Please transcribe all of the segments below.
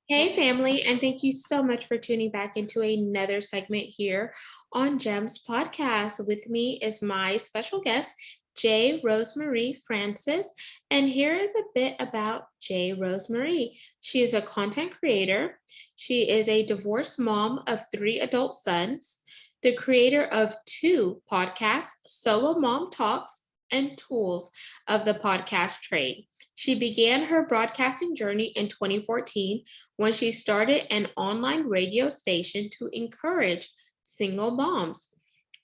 Hey, family, and thank you so much for tuning back into another segment here on Gems Podcast. With me is my special guest, J. Rosemarie Francis. And here is a bit about J. Rosemarie. She is a content creator, she is a divorced mom of three adult sons, the creator of two podcasts, Solo Mom Talks and Tools of the Podcast Trade. She began her broadcasting journey in 2014 when she started an online radio station to encourage single moms.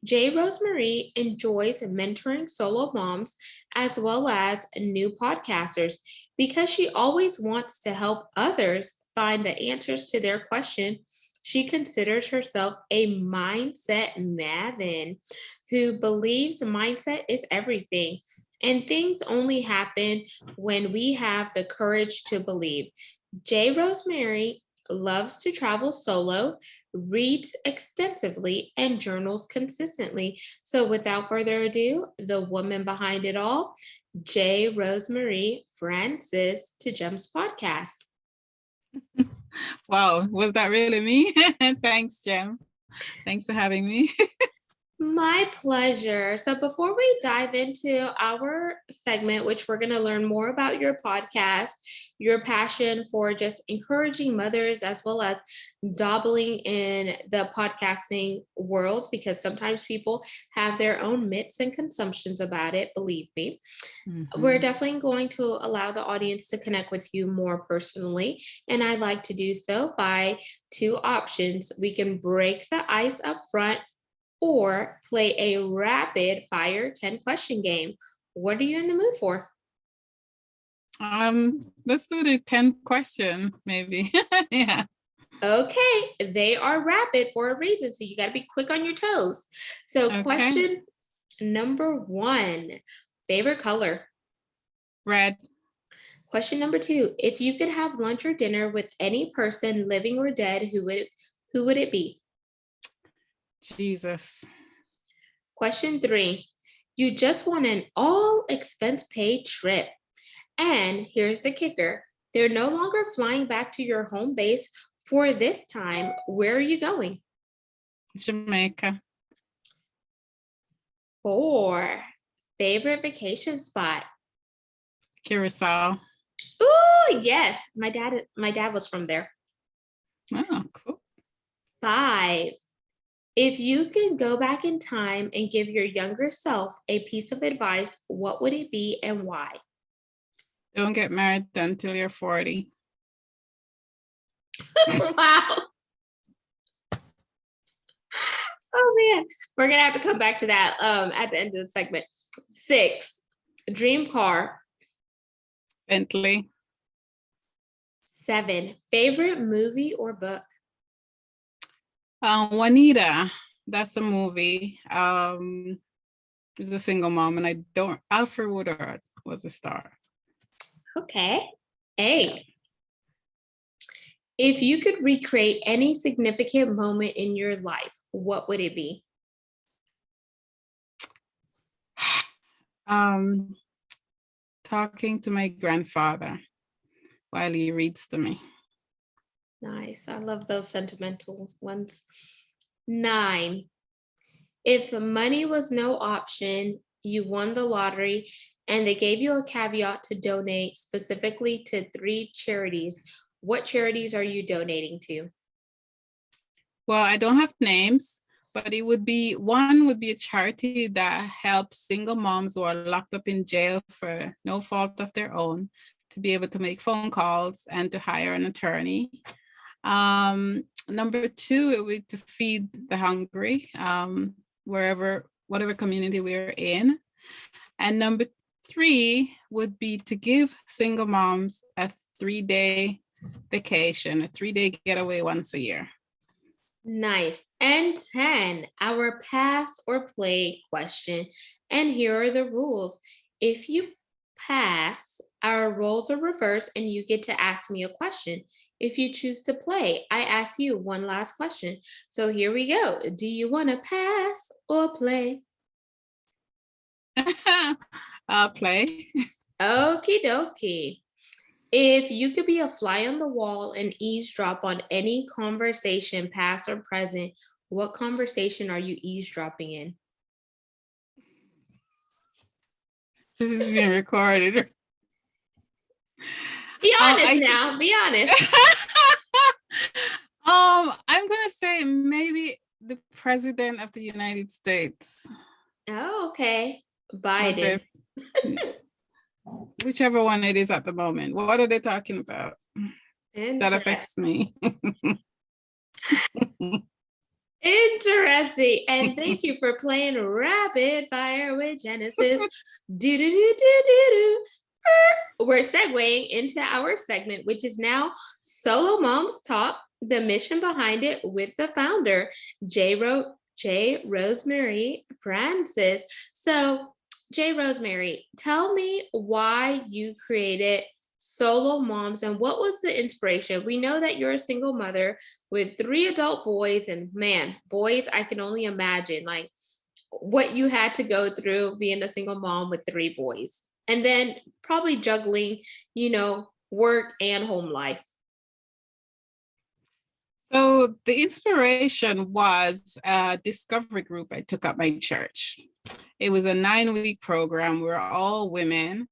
J. Rosemarie enjoys mentoring solo moms as well as new podcasters because she always wants to help others find the answers to their question. She considers herself a mindset maven who believes mindset is everything. And things only happen when we have the courage to believe. J. Rosemarie loves to travel solo, reads extensively, and journals consistently. So, without further ado, the woman behind it all, J. Rosemarie Francis to Gems Podcast. Wow, was that really me? Thanks, Jem. Thanks for having me. My pleasure. So, before we dive into our segment, which we're going to learn more about your podcast, your passion for just encouraging mothers, as well as dabbling in the podcasting world, because sometimes people have their own myths and consumptions about it, believe me. We're definitely going to allow the audience to connect with you more personally. And I'd like to do so by two options. We can break the ice up front or play a rapid fire 10 question game. What are you in the mood for? Let's do the 10 question, maybe. Yeah. Okay, they are rapid for a reason, so you got to be quick on your toes. So, Okay. question number 1, favorite color? Red. Question number 2, if you could have lunch or dinner with any person, living or dead, who would it be? Jesus. Question 3, you just want an all expense paid trip. And here's the kicker, they're no longer flying back to your home base for this time. Where are you going? Jamaica. 4, favorite vacation spot? Curacao. Ooh, yes, my dad was from there. Oh, cool. 5, if you can go back in time and give your younger self a piece of advice, what would it be and why? Don't get married until you're 40. Wow. Oh man, we're gonna have to come back to that at the end of the segment. 6, dream car. Bentley. 7, favorite movie or book? Juanita. That's a movie. She's a single mom, and Alfred Woodard was the star. Okay. 8, if you could recreate any significant moment in your life, what would it be? Talking to my grandfather while he reads to me. Nice. I love those sentimental ones. 9, if money was no option, you won the lottery, and they gave you a caveat to donate specifically to 3 charities, what charities are you donating to? Well, I don't have names, but one would be a charity that helps single moms who are locked up in jail for no fault of their own to be able to make phone calls and to hire an attorney. Number 2, it would be to feed the hungry, whatever community we're in. And number 3 would be to give single moms a 3-day vacation, a 3-day getaway once a year. Nice. And 10, our pass or play question. And here are the rules. If you pass, our roles are reversed and you get to ask me a question. If you choose to play, I ask you one last question. So here we go. Do you want to pass or play? Play. Okie dokie. If you could be a fly on the wall and eavesdrop on any conversation, past or present, what conversation are you eavesdropping in? This is being recorded. Be honest I now. Be honest. I'm gonna say maybe the president of the United States. Oh, okay. What Biden. the whichever one it is at the moment. What are they talking about? That Interesting. affects me. Interesting. And thank you for playing Rapid Fire with Genesis. Do do do do do do. We're segueing into our segment, which is now Solo Moms Talk, the mission behind it with the founder, J. Rosemarie Francis. So, J. Rosemary, tell me why you created Solo Moms and what was the inspiration? We know that you're a single mother with 3 adult boys, and man, boys, I can only imagine like what you had to go through being a single mom with 3 boys. And then probably juggling, work and home life. So the inspiration was a discovery group I took at my church. It was a 9-week program. We were all women,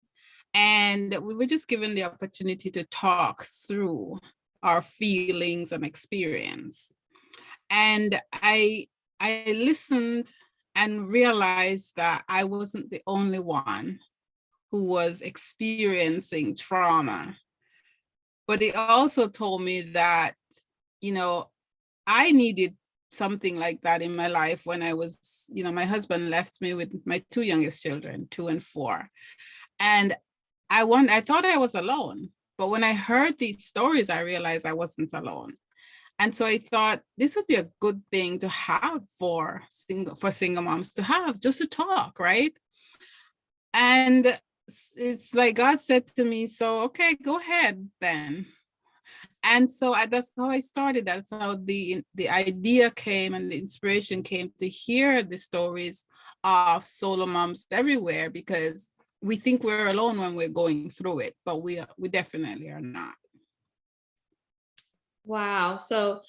and we were just given the opportunity to talk through our feelings and experience. And I listened and realized that I wasn't the only one who was experiencing trauma. But it also told me that, I needed something like that in my life when I was, my husband left me with my 2 youngest children, 2 and 4. And I thought I was alone. But when I heard these stories, I realized I wasn't alone. And so I thought this would be a good thing to have for single moms to have, just to talk, right? And it's like God said to me, so, okay, go ahead then. And so that's how I started. That's how the idea came and the inspiration came to hear the stories of solo moms everywhere, because we think we're alone when we're going through it, but we definitely are not. Wow. So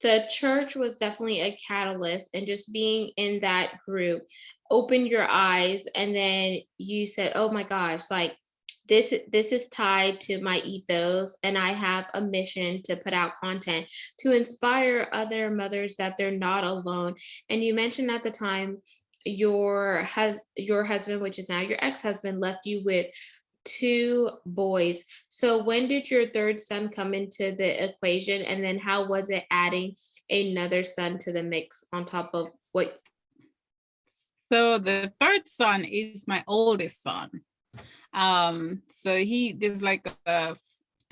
the church was definitely a catalyst, and just being in that group opened your eyes, and then you said, "Oh my gosh, like this is tied to my ethos, and I have a mission to put out content to inspire other mothers that they're not alone." And you mentioned at the time your husband, which is now your ex-husband, left you with 2 boys. So when did your third son come into the equation? And then how was it adding another son to the mix on top of what? So the third son is my oldest son. So there's like a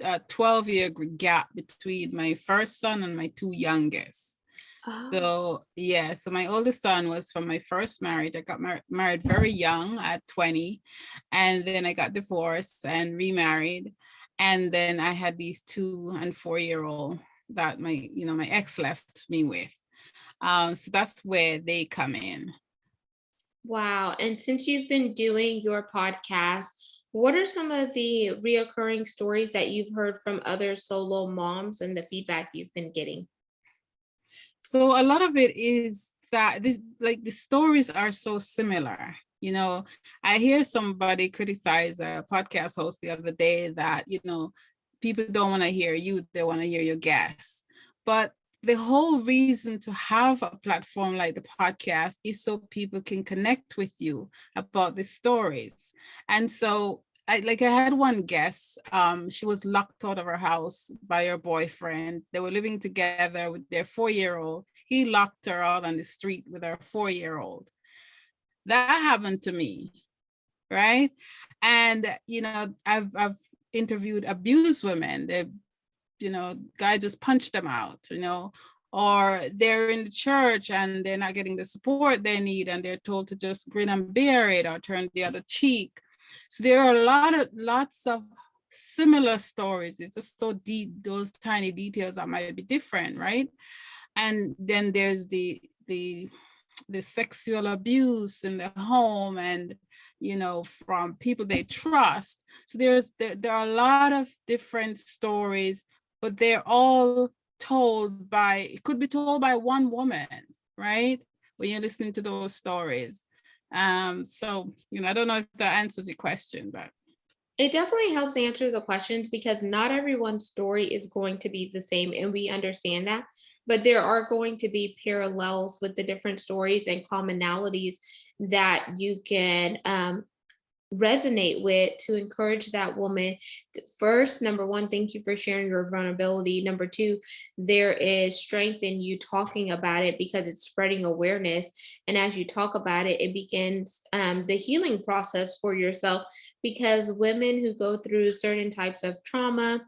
12-year gap between my first son and my 2 youngest. So yeah, so my oldest son was from my first marriage. I got married very young at 20, and then I got divorced and remarried. And then I had these 2 and 4-year-old that my ex left me with. So that's where they come in. Wow. And since you've been doing your podcast, what are some of the reoccurring stories that you've heard from other solo moms and the feedback you've been getting? So a lot of it is that the stories are so similar. I hear somebody criticize a podcast host the other day that, people don't want to hear you, they want to hear your guests. But the whole reason to have a platform like the podcast is so people can connect with you about the stories. And so I had one guest, she was locked out of her house by her boyfriend. They were living together with their 4-year-old. He locked her out on the street with her 4-year-old. That happened to me, right? And, I've interviewed abused women. Guy just punched them out, or they're in the church and they're not getting the support they need, and they're told to just grin and bear it or turn the other cheek. So there are lots of similar stories. It's just so deep, those tiny details that might be different, right? And then there's the sexual abuse in the home, and from people they trust. So there are a lot of different stories, but they're all it could be told by one woman, right? When you're listening to those stories. So, I don't know if that answers your question, but It definitely helps answer the questions because not everyone's story is going to be the same, and we understand that. But there are going to be parallels with the different stories and commonalities that you can resonate with to encourage that woman. First, number one, thank you for sharing your vulnerability. Number two, there is strength in you talking about it because it's spreading awareness. And as you talk about it, it begins the healing process for yourself, because women who go through certain types of trauma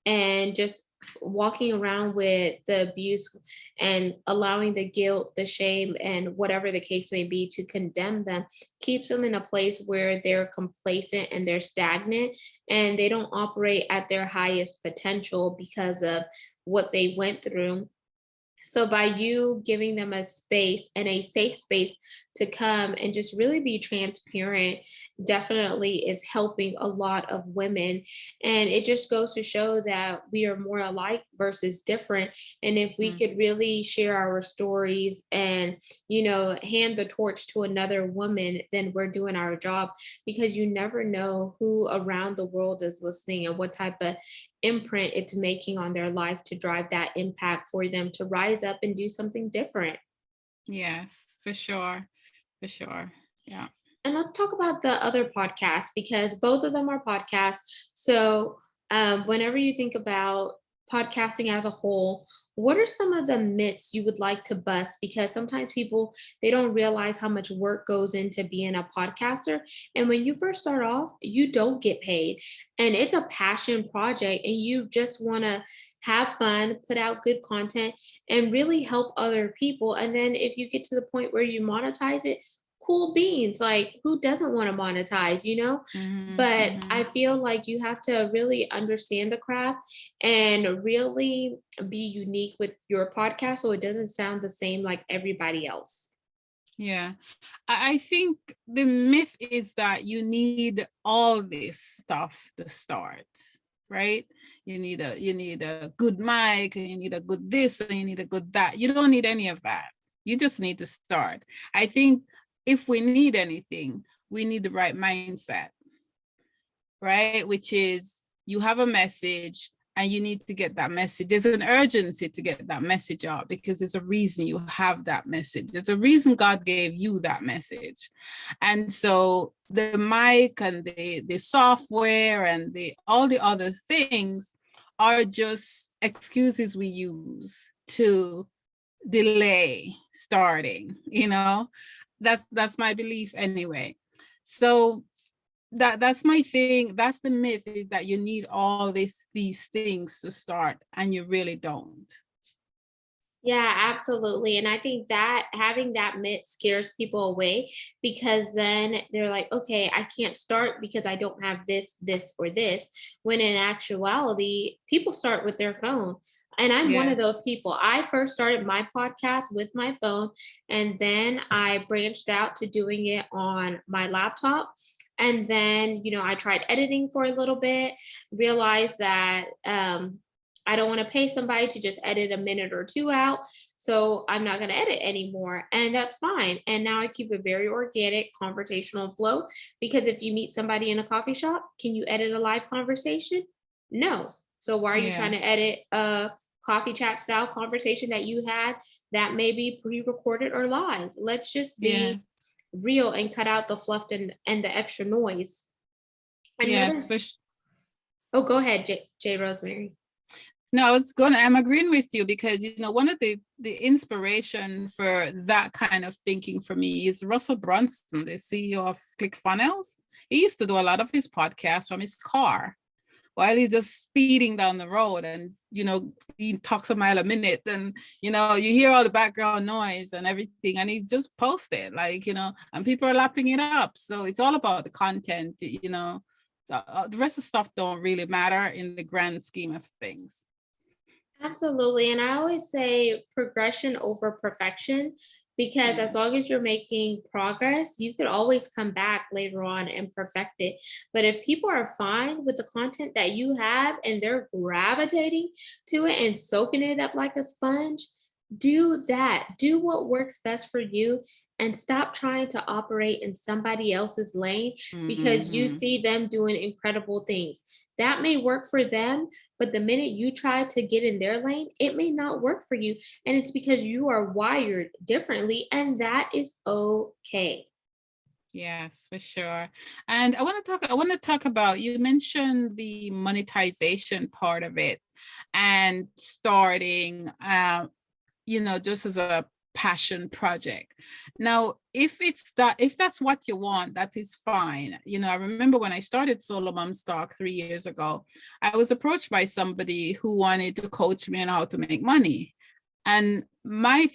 and just walking around with the abuse and allowing the guilt, the shame, and whatever the case may be to condemn them keeps them in a place where they're complacent and they're stagnant, and they don't operate at their highest potential because of what they went through. So by you giving them a space and a safe space to come and just really be transparent definitely is helping a lot of women. And it just goes to show that we are more alike versus different. And if we could really share our stories and, hand the torch to another woman, then we're doing our job, because you never know who around the world is listening and what type of imprint it's making on their life to drive that impact for them to rise up and do something different. yes, for sure. For sure. Yeah. And let's talk about the other podcasts, because both of them are podcasts. So, whenever you think about podcasting as a whole, what are some of the myths you would like to bust? Because sometimes people, they don't realize how much work goes into being a podcaster. And when you first start off, you don't get paid, and it's a passion project, and you just want to have fun, put out good content, and really help other people. And then if you get to the point where you monetize it, cool beans. Like, who doesn't want to monetize, But I feel like you have to really understand the craft and really be unique with your podcast so it doesn't sound the same like everybody else. Yeah. I think the myth is that you need all this stuff to start, right? You need a good mic, and you need a good this, and you need a good that. You don't need any of that. You just need to start. I think if we need anything, we need the right mindset, right? Which is, you have a message and you need to get that message. There's an urgency to get that message out because there's a reason you have that message. There's a reason God gave you that message. And so the mic and the software and all the other things are just excuses we use to delay starting, that's my belief anyway. So that's my thing. That's the myth, is that you need all these things to start, and you really don't. Yeah, absolutely. And I think that having that myth scares people away, because then they're like, okay, I can't start because I don't have this, this, or this. When in actuality, people start with their phone. And I'm one of those Yes. people. I first started my podcast with my phone, and then I branched out to doing it on my laptop. And then, I tried editing for a little bit, realized that I don't want to pay somebody to just edit a minute or two out. So I'm not going to edit anymore. And that's fine. And now I keep a very organic conversational flow, because if you meet somebody in a coffee shop, can you edit a live conversation? No. So why are you trying Yeah. to edit a coffee chat style conversation that you had that may be pre-recorded or live? Let's just Yeah. be real and cut out the fluff and the extra noise. Yes. Another, oh, go ahead, J. Rosemary. No, I'm agreeing with you, because one of the inspiration for that kind of thinking for me is Russell Brunson, the CEO of ClickFunnels. He used to do a lot of his podcasts from his car while he's just speeding down the road, and he talks a mile a minute, and you hear all the background noise and everything, and he just posts it, and people are lapping it up. So it's all about the content. The rest of stuff don't really matter in the grand scheme of things. Absolutely. And I always say progression over perfection because Yeah. as long as you're making progress, you could always come back later on and perfect it. But if people are fine with the content that you have and they're gravitating to it and soaking it up like a sponge, do that. Do what works best for you and stop trying to operate in somebody else's lane because you Hmm. see them doing incredible things. That may work for them, but the minute you try to get in their lane, it may not work for you. And it's because you are wired differently, and that is okay. Yes, for sure. And I want to talk about, you mentioned the monetization part of it and starting just as a passion project. Now, if that's what you want, that is fine. I remember when I started SoloMoms Talk 3 years ago, I was approached by somebody who wanted to coach me on how to make money. And my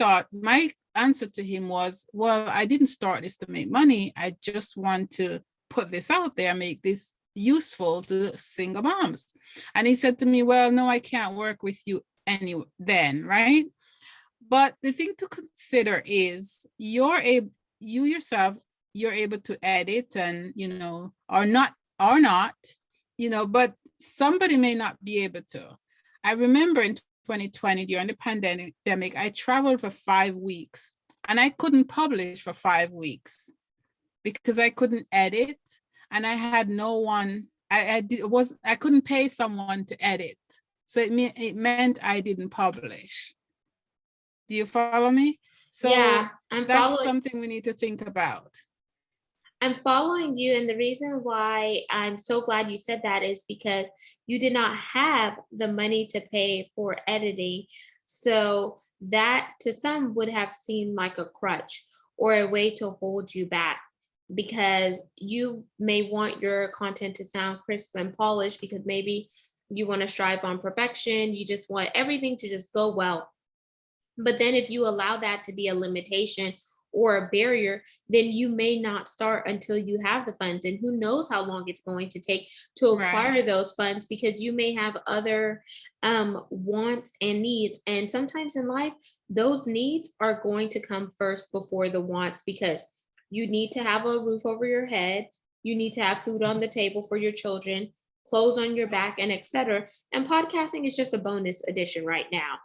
answer to him was, well, I didn't start this to make money. I just want to put this out there, make this useful to single moms. And he said to me, well, no, I can't work with you then, right? But the thing to consider is you yourself, you're able to edit and, or not, but somebody may not be able to. I remember in 2020 during the pandemic, I traveled for 5 weeks and I couldn't publish for 5 weeks because I couldn't edit and I had no one. I couldn't pay someone to edit. So it meant I didn't publish. Do you follow me? So Yeah, I'm that's following. something we need to think about. I'm following you, and the reason why I'm so glad you said that is because you did not have the money to pay for editing. So that to some would have seemed like a crutch or a way to hold you back because you may want your content to sound crisp and polished because maybe you want to strive on perfection. You just want everything to just go well. But then if you allow that to be a limitation or a barrier, then you may not start until you have the funds. And who knows how long it's going to take to Right. acquire those funds because you may have other wants and needs. And sometimes in life, those needs are going to come first before the wants because you need to have a roof over your head, you need to have food on the table for your children, clothes on your back, and etc. And podcasting is just a bonus addition right now.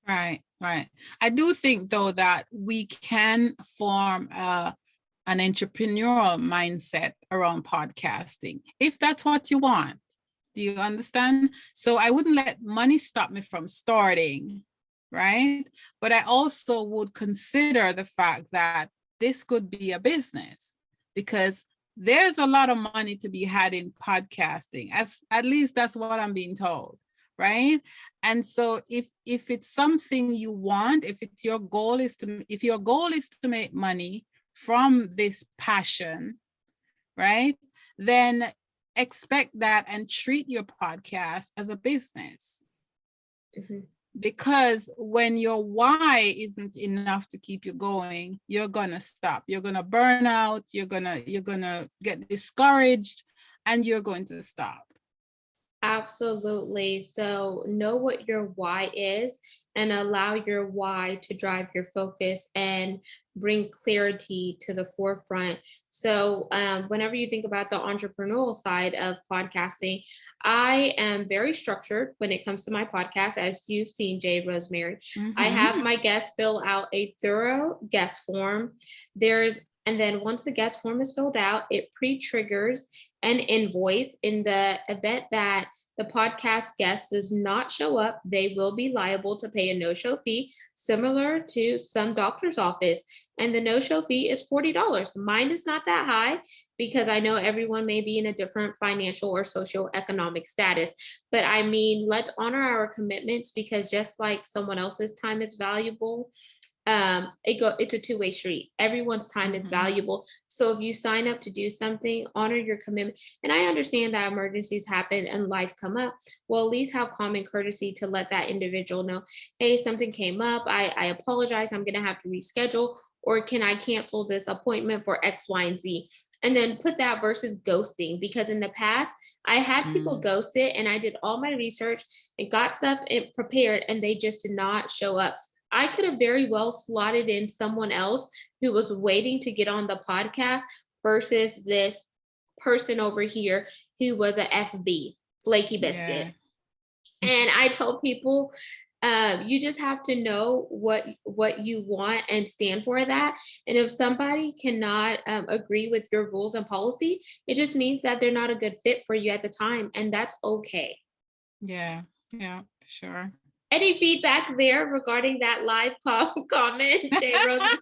Right, right. I do think though that we can form an entrepreneurial mindset around podcasting if that's what you want. Do you understand? So I wouldn't let money stop me from starting, right? But I also would consider the fact that this could be a business because there's a lot of money to be had in podcasting. At least that's what I'm being told, right? And so if it's something you want, if your goal is to make money from this passion, right? Then expect that and treat your podcast as a business. Mhm. Because when your why isn't enough to keep you going, you're gonna stop. You're gonna burn out, you're gonna get discouraged, and you're going to stop. Absolutely. So know what your why is and allow your why to drive your focus and bring clarity to the forefront. So, whenever you think about the entrepreneurial side of podcasting, I am very structured when it comes to my podcast, as you've seen, Jay Rosemary. I Mm-hmm. have my guests fill out a thorough guest form. And then once the guest form is filled out, it pre triggers an invoice in the event that the podcast guest does not show up, they will be liable to pay a no show fee, similar to some doctor's office. And the no show fee is $40. Mine is not that high because I know everyone may be in a different financial or socioeconomic status. But I mean, let's honor our commitments because just like someone else's time is valuable, it's a two-way street. Everyone's time is Mm-hmm. valuable, so if you sign up to do something, honor your commitment. And I understand that emergencies happen and life come up. Well, at least have common courtesy to let that individual know, hey, something came up, I apologize, I'm going to have to reschedule, or can I cancel this appointment for X, Y, and Z? And then put that versus ghosting, because in the past I had people Mm, ghosted and I did all my research and got stuff prepared and they just did not show up. I could have very well slotted in someone else who was waiting to get on the podcast versus this person over here who was a FB, flaky biscuit. yeah. And I told people, you just have to know what you want and stand for that. And if somebody cannot agree with your rules and policy, it just means that they're not a good fit for you at the time, and that's okay. Yeah. Yeah. Sure. Any feedback there regarding that live comment, Jay Rose?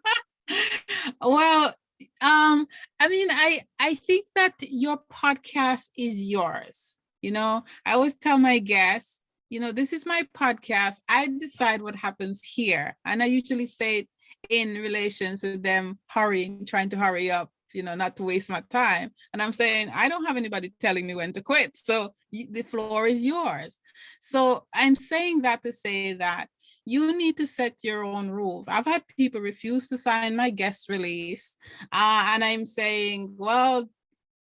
Well, I mean, I think that your podcast is yours. I always tell my guests, this is my podcast. I decide what happens here. And I usually say it in relation to them hurrying, trying to hurry up, not to waste my time. And I'm saying, I don't have anybody telling me when to quit. So the floor is yours. So I'm saying that to say that you need to set your own rules. I've had people refuse to sign my guest release. And I'm saying, well,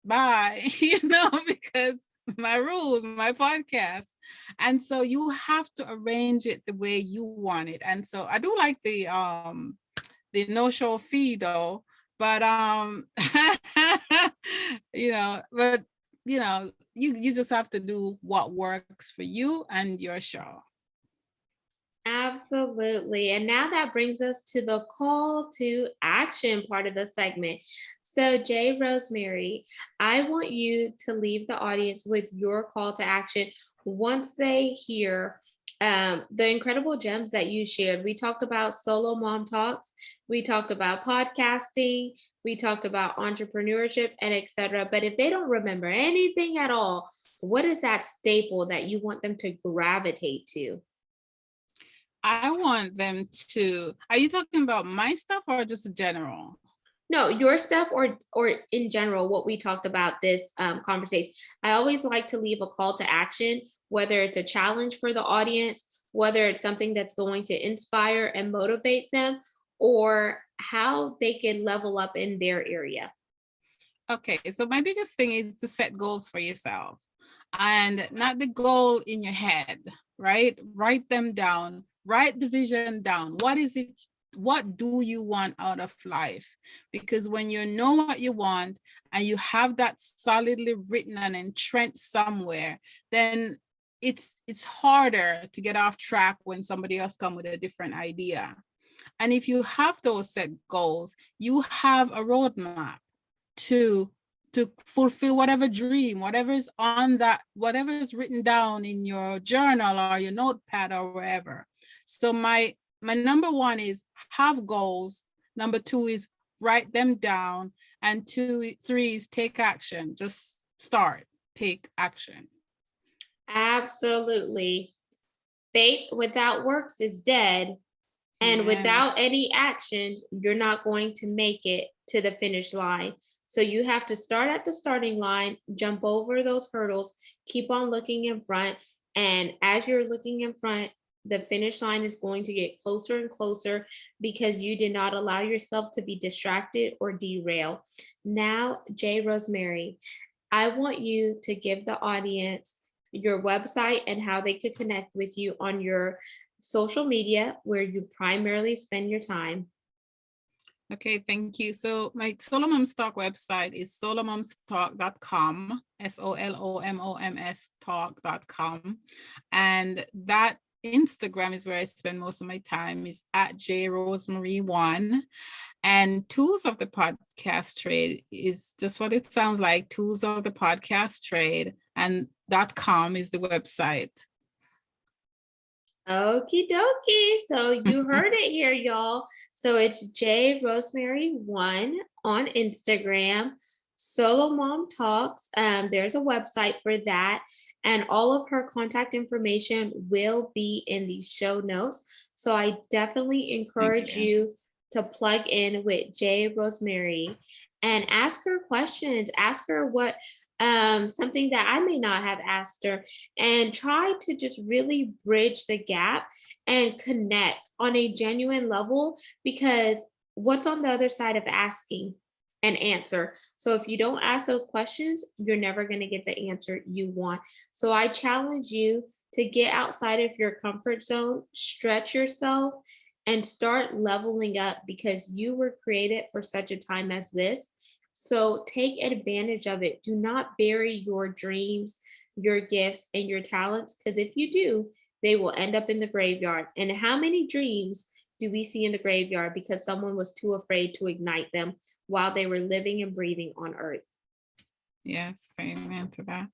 bye, because my rules, my podcast. And so you have to arrange it the way you want it. And so I do like the no-show fee though, but but you just have to do what works for you and your show. Absolutely. And now that brings us to the call to action part of the segment. So, Jay Rosemary, I want you to leave the audience with your call to action once they hear the incredible gems that you shared. We talked about solo mom talks, we talked about podcasting, we talked about entrepreneurship, and etc. But if they don't remember anything at all, what is that staple that you want them to gravitate to? I want them to, are you talking about my stuff or just general? No, your stuff, or in general, what we talked about this conversation. I always like to leave a call to action, whether it's a challenge for the audience, whether it's something that's going to inspire and motivate them, or how they can level up in their area. Okay, so my biggest thing is to set goals for yourself and not the goal in your head, right? Write them down, write the vision down. What is it? What do you want out of life? Because when you know what you want and you have that solidly written and entrenched somewhere, then it's harder to get off track when somebody else comes with a different idea. And if you have those set goals, you have a roadmap to fulfill whatever dream, whatever's on that, whatever's written down in your journal or your notepad or wherever. So my number one is have goals. Number two is write them down. And three is take action. Just start, take action. Absolutely. Faith without works is dead. And Amen. without any actions, you're not going to make it to the finish line. So you have to start at the starting line, jump over those hurdles, keep on looking in front. And as you're looking in front, the finish line is going to get closer and closer because you did not allow yourself to be distracted or derail. Now, Jay Rosemary, I want you to give the audience your website and how they could connect with you on your social media where you primarily spend your time. Okay, thank you. So my SoloMoms Talk website is solomomstalk.com, SOLOMOMS talk.com. And that Instagram is where I spend most of my time, is at JRosemarie1. And Tools of the Podcast Trade is just what it sounds like, Tools of the Podcast Trade, and .com is the website. Okie dokie. So you heard it here, y'all. So it's J Rosemary1 on Instagram. Solo Mom Talks. There's a website for that. And all of her contact information will be in the show notes. So I definitely encourage you to plug in with J Rosemary and ask her questions. Ask her what something that I may not have asked her, and try to just really bridge the gap and connect on a genuine level, because what's on the other side of asking an answer. So if you don't ask those questions, you're never going to get the answer you want. So I challenge you to get outside of your comfort zone, stretch yourself, and start leveling up because you were created for such a time as this. So take advantage of it. Do not bury your dreams, your gifts, and your talents, because if you do, they will end up in the graveyard. And how many dreams do we see in the graveyard because someone was too afraid to ignite them while they were living and breathing on earth? Yes, amen to that.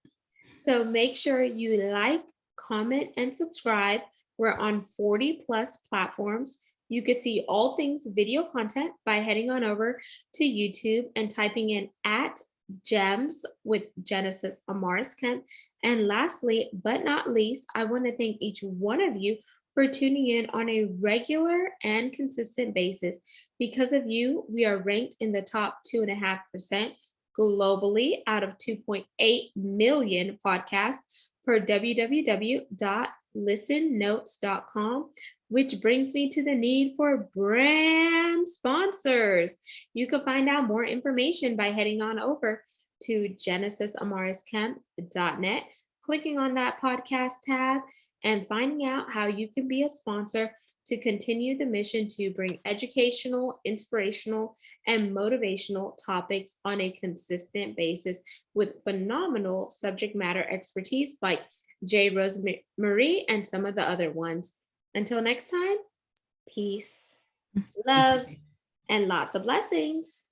So make sure you like, comment, and subscribe. We're on 40 plus platforms. You can see all things video content by heading on over to YouTube and typing in at Gems with Genesis Amaris Kemp. And lastly, but not least, I want to thank each one of you for tuning in on a regular and consistent basis. Because of you, we are ranked in the top 2.5% globally out of 2.8 million podcasts per www.listennotes.com, which brings me to the need for brand sponsors. You can find out more information by heading on over to genesisamariscamp.net, clicking on that podcast tab, and finding out how you can be a sponsor to continue the mission to bring educational, inspirational, and motivational topics on a consistent basis with phenomenal subject matter expertise like J. Rosemarie and some of the other ones. Until next time, peace, love, and lots of blessings.